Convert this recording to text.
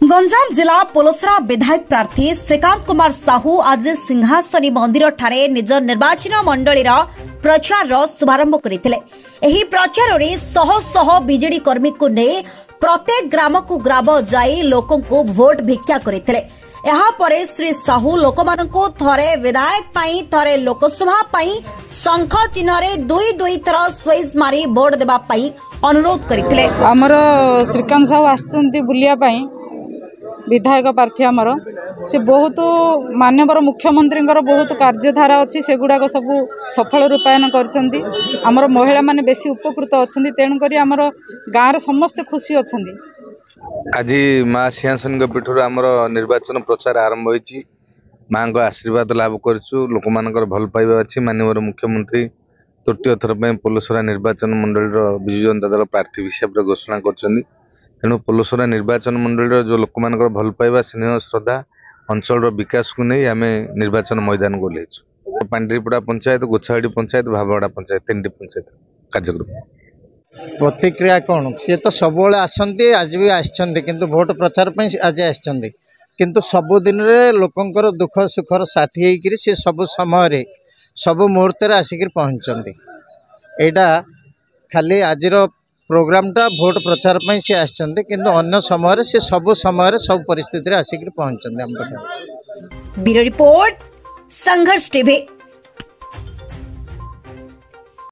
गंजाम जिला पोलसरा विधायक प्रार्थी श्रीकांत कुमार साहू आज सिंहासनी मंदिर ठारे निज निर्वाचन मंडलीर प्रचार शुभारंभ करथिले। एही प्रचार रे शह शह बीजेडी कर्मी को ने प्रत्येक ग्राम को ग्राम जाई लोकों को वोट भिक्षा करथिले। यहाँ परे श्री साहू लोकमानंको थरे विधायक पाई थरे लोकसभा पाई शंख चिन्ह रे दुई दुई थर स्विच मारी वोट देबा पाई अनुरोध करथिले। हमर श्रीकांत साहू आछंती बुलिया पाई विधायक प्रार्थी आमर से बहुत माननीय मुख्यमंत्री बहुत कार्यधारा अच्छी से गुड़ाक सब सफल रूपायन करछंती। आमर महिला माने बेसी उपकृत अच्छी तेणुक आमर गाँव समस्ते खुशी अच्छा। आज माँ सिंहासन पीठर आमर निर्वाचन प्रचार आरंभ होती। माँ को आशीर्वाद लाभ करूँ लोक मान भल पाइबा अच्छी। माननीय मुख्यमंत्री तृतीय थर पोलसरा निर्वाचन मंडल विजु जनता दल प्रार्थी हिसाब से घोषणा कर तेणु पोलसरा निर्वाचन मंडल जो लोक मान भल पाइबा स्नेह श्रद्धा अंचल विकास को नहीं आम निर्वाचन मैदान को लेचु। पांडीपड़ा पंचायत, गोछाड़ी पंचायत, भावड़ा पंचायत, तीन पंचायत कार्यक्रम। प्रतिक्रिया कौन सी तो सब आसती आज भी आसछंती किंतु भोट प्रचार आज आसछंती किंतु सबुदिन लोकंकर दुख सुखर साथी होकर सी सब समय सब मुहूर्त आसिक पहुँचती। एटा खाली आज प्रोग्रामटा भोट प्रचार सी आसछंती किंतु अन्य समय से सब समय सब परिस्थिति आसिक पहुँचती। ब्यूरो रिपोर्ट, संघर्ष टीवी।